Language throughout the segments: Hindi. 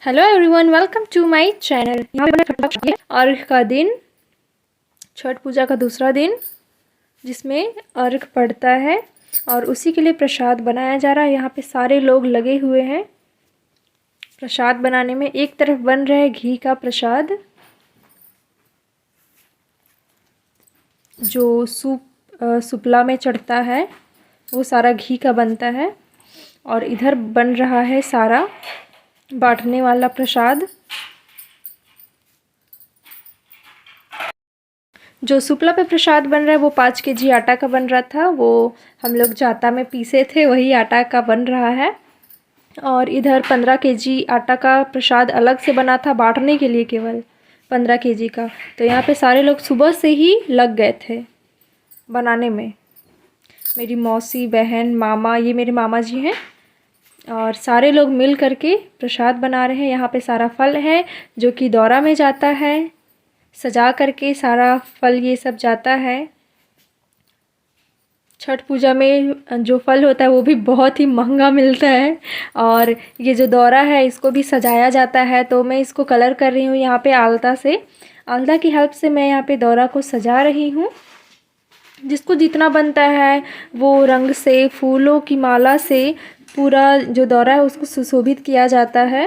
Hello everyone, welcome to my channel. यहाँ पे मैंने अर्घ का दिन, छठ पूजा का दूसरा दिन, जिसमें अर्घ पड़ता है और उसी के लिए प्रसाद बनाया जा रहा है। यहाँ पे सारे लोग लगे हुए हैं प्रसाद बनाने में। एक तरफ बन रहा है घी का प्रसाद, जो सुपला में चढ़ता है, वो सारा घी का बनता है। और इधर बन रहा है सारा बांटने वाला प्रसाद। जो सुपला पे प्रसाद बन रहा है वो 5 केजी आटा का बन रहा था। वो हम लोग जाता में पीसे थे, वही आटा का बन रहा है। और इधर 15 केजी आटा का प्रसाद अलग से बना था, बांटने के लिए केवल 15 केजी का। तो यहाँ पे सारे लोग सुबह से ही लग गए थे बनाने में। मेरी मौसी, बहन, मामा, ये मेरे मामा जी हैं, और सारे लोग मिल करके प्रसाद बना रहे हैं। यहाँ पे सारा फल है जो कि दौरा में जाता है, सजा करके सारा फल ये सब जाता है। छठ पूजा में जो फल होता है वो भी बहुत ही महंगा मिलता है। और ये जो दौरा है इसको भी सजाया जाता है। तो मैं इसको कलर कर रही हूँ यहाँ पे आलता से। आलता की हेल्प से मैं यहाँ पे दौरा को सजा रही हूँ। जिसको जितना बनता है वो रंग से, फूलों की माला से पूरा जो दौरा है उसको सुशोभित किया जाता है।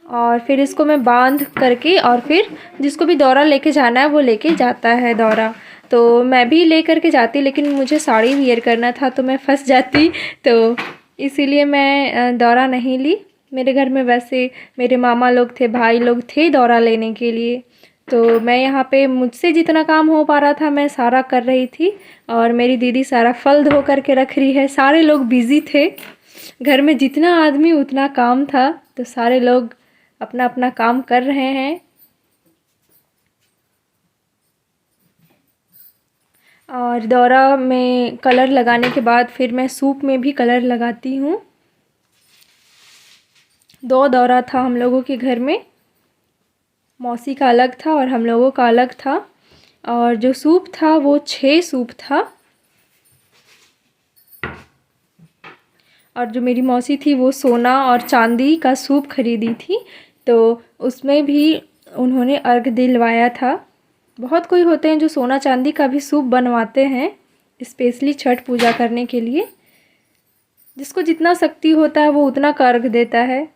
और फिर इसको मैं बांध करके, और फिर जिसको भी दौरा लेके जाना है वो लेके जाता है दौरा। तो मैं भी ले करके जाती, लेकिन मुझे साड़ी वियर करना था तो मैं फंस जाती, तो इसीलिए मैं दौरा नहीं ली। मेरे घर में वैसे मेरे मामा लोग थे, भाई लोग थे दौरा लेने के लिए। तो मैं यहाँ पे मुझसे जितना काम हो पा रहा था मैं सारा कर रही थी। और मेरी दीदी सारा फल धो करके रख रही है। सारे लोग बिज़ी थे, घर में जितना आदमी उतना काम था, तो सारे लोग अपना अपना काम कर रहे हैं। और दौरा में कलर लगाने के बाद फिर मैं सूप में भी कलर लगाती हूँ। 2 दौरा था हम लोगों के घर में, मौसी का अलग था और हम लोगों का अलग था। और जो सूप था वो 6 सूप था। और जो मेरी मौसी थी वो सोना और चांदी का सूप खरीदी थी, तो उसमें भी उन्होंने अर्घ दिलवाया था। बहुत कोई होते हैं जो सोना चांदी का भी सूप बनवाते हैं स्पेशली छठ पूजा करने के लिए। जिसको जितना शक्ति होता है वो उतना का अर्घ देता है।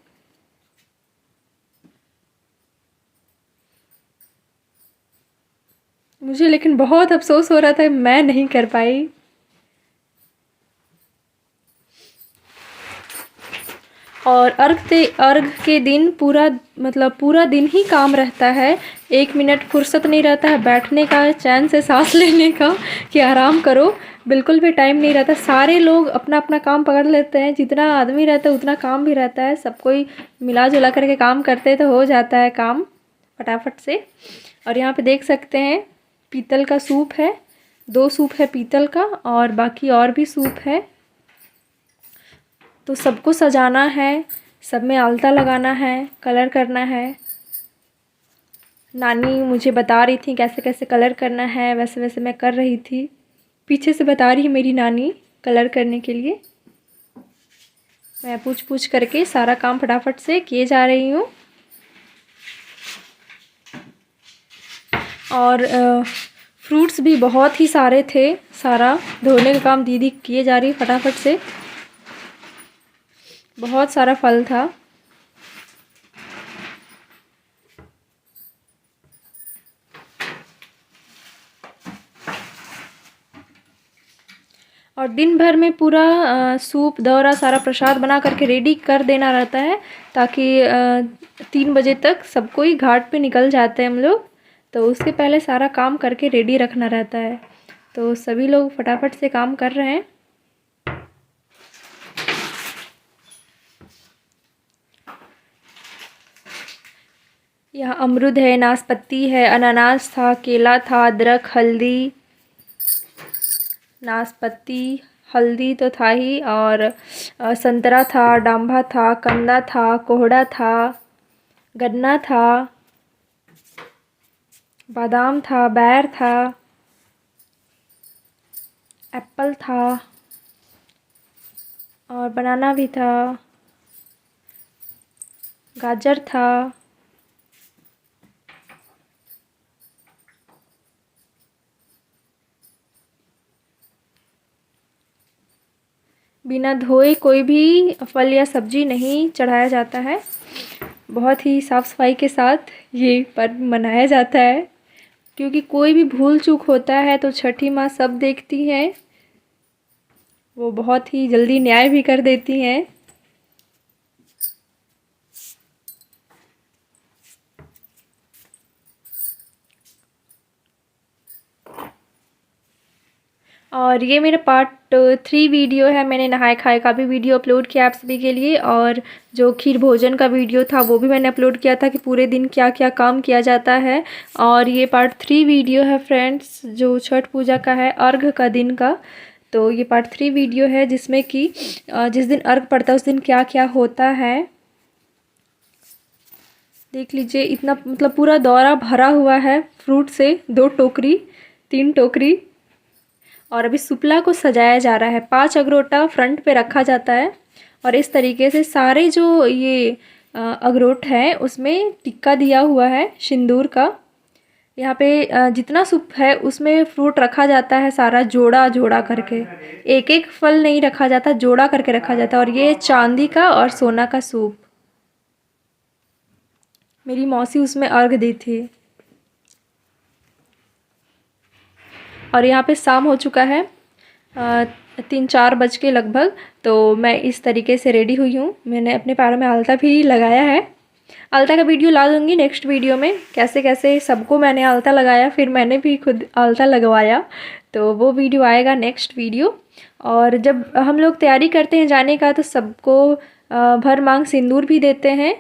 मुझे लेकिन बहुत अफसोस हो रहा था, मैं नहीं कर पाई। और अर्घ के दिन पूरा, मतलब पूरा दिन ही काम रहता है। 1 मिनट फुर्सत नहीं रहता है बैठने का, चैन से सांस लेने का कि आराम करो। बिल्कुल भी टाइम नहीं रहता। सारे लोग अपना अपना काम पकड़ लेते हैं। जितना आदमी रहता है उतना काम भी रहता है। सब कोई मिला जुला करके काम करते तो हो जाता है काम फटाफट से। और यहाँ पे देख सकते हैं पीतल का सूप है, 2 सूप है पीतल का, और बाकी और भी सूप है। तो सबको सजाना है, सब में आलता लगाना है, कलर करना है। नानी मुझे बता रही थी कैसे कैसे कलर करना है, वैसे वैसे मैं कर रही थी। पीछे से बता रही है मेरी नानी कलर करने के लिए। मैं पूछ पूछ करके सारा काम फटाफट से किए जा रही हूँ। और फ्रूट्स भी बहुत ही सारे थे। सारा धोने का काम दीदी किए जा रही फटाफट से। बहुत सारा फल था। और दिन भर में पूरा सूप, दौरा, सारा प्रसाद बना करके रेडी कर देना रहता है, ताकि 3 बजे तक सब कोई घाट पे निकल जाते हैं हम लोग। तो उसके पहले सारा काम करके रेडी रखना रहता है। तो सभी लोग फटाफट से काम कर रहे हैं। यहाँ अमरूद है, नाशपाती है, अनानास था, केला था, अदरक, हल्दी, नाशपाती, हल्दी तो था ही, और संतरा था, डांभा था, कंदा था, कोहड़ा था, गन्ना था, बादाम था, बैर था, एप्पल था, और बनाना भी था। गाजर था। बिना धोए कोई भी फल या सब्ज़ी नहीं चढ़ाया जाता है। बहुत ही साफ़ सफाई के साथ ये पर्व मनाया जाता है, क्योंकि कोई भी भूल चूक होता है तो छठी माँ सब देखती हैं, वो बहुत ही जल्दी न्याय भी कर देती हैं। और ये मेरा पार्ट 3 वीडियो है। मैंने नहाए खाए का भी वीडियो अपलोड किया आप सभी के लिए, और जो खीर भोजन का वीडियो था वो भी मैंने अपलोड किया था कि पूरे दिन क्या क्या काम किया जाता है। और ये पार्ट 3 वीडियो है फ्रेंड्स, जो छठ पूजा का है, अर्घ का दिन का। तो ये पार्ट 3 वीडियो है जिसमें कि जिस दिन अर्घ पड़ता है उस दिन क्या क्या होता है देख लीजिए। इतना मतलब पूरा दौरा भरा हुआ है फ्रूट से, 2 टोकरी 3 टोकरी। और अभी सुपला को सजाया जा रहा है। 5 अगरोटा फ्रंट पे रखा जाता है, और इस तरीके से सारे जो ये अगरोट है उसमें टिक्का दिया हुआ है सिंदूर का। यहाँ पे जितना सूप है उसमें फ्रूट रखा जाता है सारा जोड़ा जोड़ा करके, एक एक फल नहीं रखा जाता, जोड़ा करके रखा जाता है। और ये चांदी का और सोना का सूप, मेरी मौसी उसमें अर्घ दी थी। और यहाँ पे शाम हो चुका है, 3-4 बज के लगभग। तो मैं इस तरीके से रेडी हुई हूँ। मैंने अपने पैरों में आलता भी लगाया है। आलता का वीडियो ला दूँगी नेक्स्ट वीडियो में, कैसे कैसे सबको मैंने आलता लगाया, फिर मैंने भी खुद आलता लगवाया, तो वो वीडियो आएगा नेक्स्ट वीडियो। और जब हम लोग तैयारी करते हैं जाने का तो सबको भर मांग सिंदूर भी देते हैं।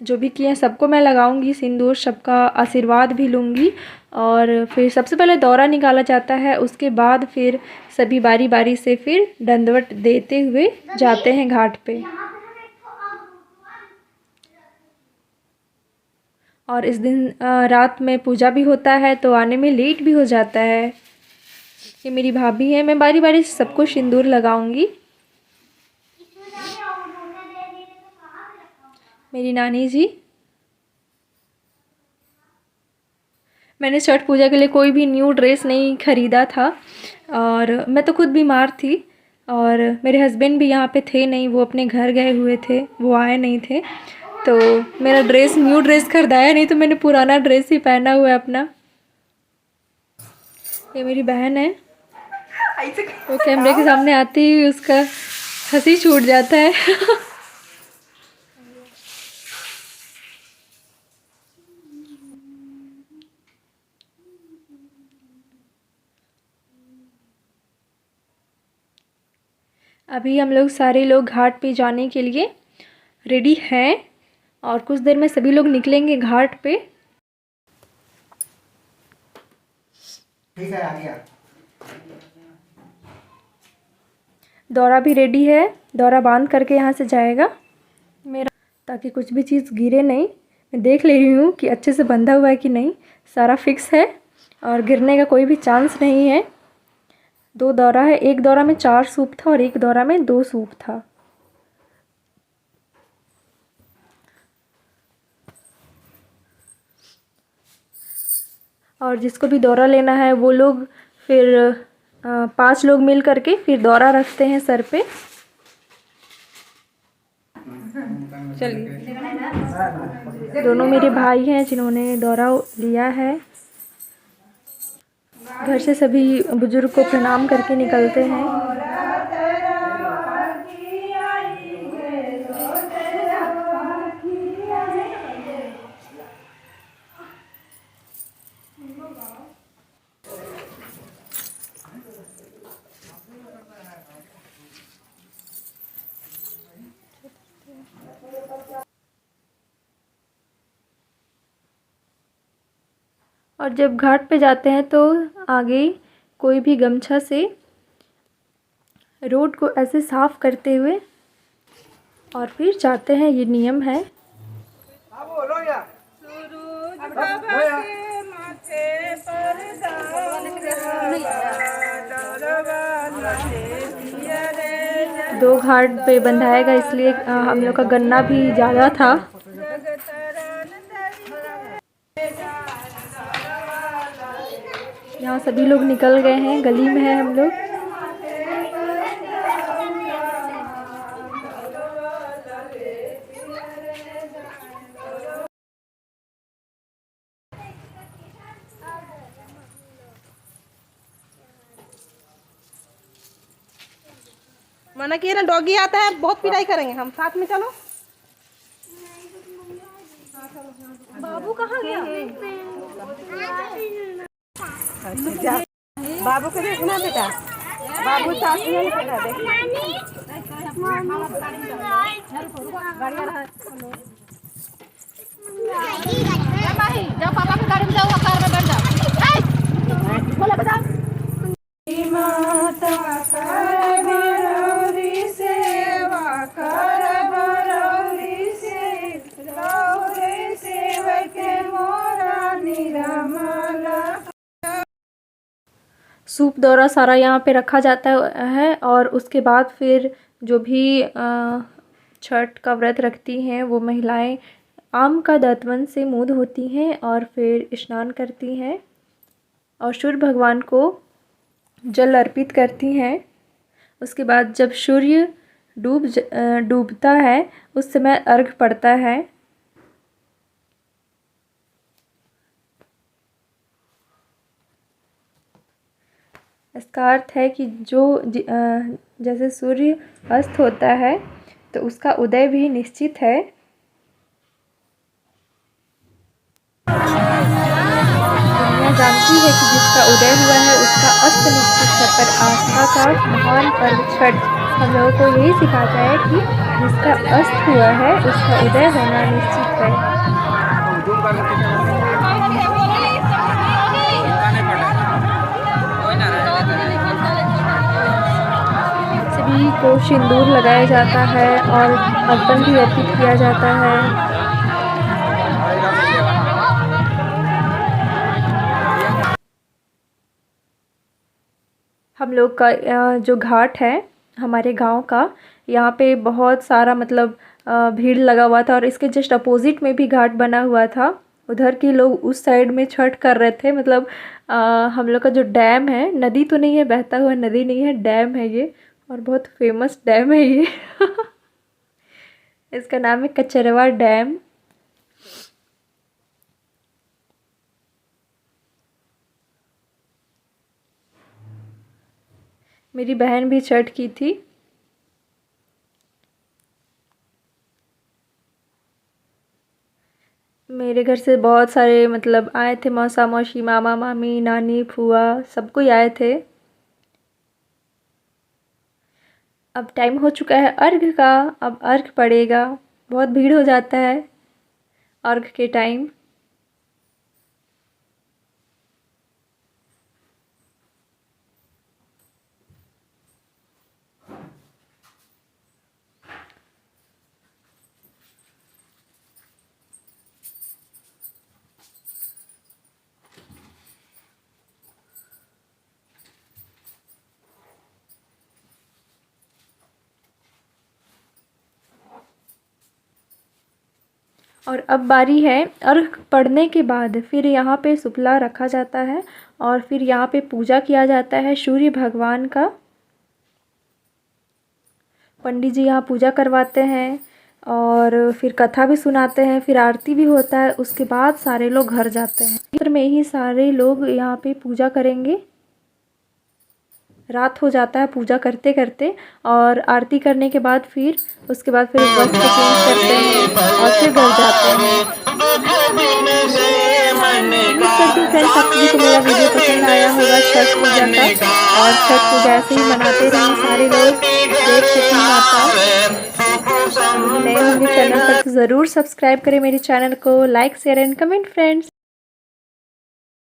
जो भी किए हैं सबको मैं लगाऊंगी सिंदूर, सबका आशीर्वाद भी लूँगी। और फिर सबसे पहले दौरा निकाला जाता है, उसके बाद फिर सभी बारी बारी से फिर दंडवत देते हुए जाते हैं घाट पे। और इस दिन रात में पूजा भी होता है, तो आने में लेट भी हो जाता है। ये मेरी भाभी है, मैं बारी बारी से सबको सिंदूर लगाऊंगी। मेरी नानी जी। मैंने छठ पूजा के लिए कोई भी न्यू ड्रेस नहीं ख़रीदा था, और मैं तो खुद बीमार थी, और मेरे हस्बैंड भी यहाँ पे थे नहीं, वो अपने घर गए हुए थे, वो आए नहीं थे। तो मेरा न्यू ड्रेस खरीदाया नहीं, तो मैंने पुराना ड्रेस ही पहना हुआ है अपना। ये मेरी बहन है, वो कैमरे के सामने आती ही उसका हंसी छूट जाता है। अभी हम लोग सारे लोग घाट पे जाने के लिए रेडी हैं, और कुछ देर में सभी लोग निकलेंगे घाट पे। ठीक है, आ गया। दौरा भी रेडी है, दौरा बांध करके यहाँ से जाएगा मेरा, ताकि कुछ भी चीज़ गिरे नहीं। मैं देख ले रही हूँ कि अच्छे से बंधा हुआ है कि नहीं, सारा फिक्स है और गिरने का कोई भी चांस नहीं है। 2 दौरा है, एक दौरा में 4 सूप था और एक दौरा में 2 सूप था। और जिसको भी दौरा लेना है वो लोग फिर 5 लोग मिल करके फिर दौरा रखते हैं सर पे। चलिए, दोनों मेरे भाई हैं जिन्होंने दौरा लिया है। घर से सभी बुजुर्ग को प्रणाम करके निकलते हैं। और जब घाट पे जाते हैं तो आगे कोई भी गमछा से रोड को ऐसे साफ करते हुए और फिर जाते हैं, ये नियम है। 2 घाट पे बंधाएगा, इसलिए हम लोग का गन्ना भी ज़्यादा था। यहाँ सभी लोग निकल गए हैं, गली में है हम लोग। मना किए ना, डॉगी आता है, बहुत पिटाई करेंगे हम। साथ में चलो। बाबू कहाँ गया? बाबू को देखना बेटा, बाबू साथ में बेटा देख। जाओ पापा की गाड़ी में जाओ, कार में बैठ जाओ। बोला बेटा माता कर भरौरी सेवा कर भरौरी से रौरे सेवक मोरा निरमला। सूप दौरा सारा यहाँ पे रखा जाता है और उसके बाद फिर जो भी छठ का व्रत रखती हैं वो महिलाएं आम का दातवन से मुँह धोती हैं और फिर स्नान करती हैं और सूर्य भगवान को जल अर्पित करती हैं। उसके बाद जब सूर्य डूबता है उस समय अर्घ पड़ता है। इसका अर्थ है कि जैसे सूर्य अस्त होता है तो उसका उदय भी निश्चित है। दुनिया जानती है कि जिसका उदय हुआ है उसका अस्त निश्चित है, पर आस्था का महान पर्व छठ हम लोगों को यही सिखाता है कि जिसका अस्त हुआ है उसका उदय होना निश्चित है। सभी को सिंदूर लगाया जाता है और अर्पण भी अर्पित किया जाता है। हम लोग का जो घाट है हमारे गांव का, यहाँ पे बहुत सारा मतलब भीड़ लगा हुआ था और इसके जस्ट अपोजिट में भी घाट बना हुआ था। उधर के लोग उस साइड में छठ कर रहे थे। मतलब हम लोग का जो डैम है, नदी तो नहीं है, बहता हुआ नदी नहीं है, डैम है ये और बहुत फेमस डैम है ये इसका नाम है कचरवा डैम। मेरी बहन भी छठ की थी। मेरे घर से बहुत सारे मतलब आए थे, मौसा मौसी, मामा मामी, नानी, फूआ, सब कोई आए थे। अब टाइम हो चुका है अर्घ का, अब अर्घ पड़ेगा। बहुत भीड़ हो जाता है अर्घ के टाइम। और अब बारी है अर्घ पड़ने के बाद फिर यहाँ पे सुपला रखा जाता है और फिर यहाँ पे पूजा किया जाता है सूर्य भगवान का। पंडित जी यहाँ पूजा करवाते हैं और फिर कथा भी सुनाते हैं, फिर आरती भी होता है। उसके बाद सारे लोग घर जाते हैं। फिर में ही सारे लोग यहाँ पे पूजा करेंगे। रात हो जाता है पूजा करते करते और आरती करने के बाद फिर उसके बाद फिर वस्त्र चेंज करते हैं और फिर घर जाते हैं। उम्मीद करती हूँ फ्रेंड्स आप सभी को मेरा वीडियो पसंद आया होगा छठ पूजा का, और छठ पूजा ऐसे ही मनाते रहें सारे लोग। जय छठी माता। नए होंगे चैनल पर तो ज़रूर सब्सक्राइब करें मेरे चैनल को, like share and comment friends.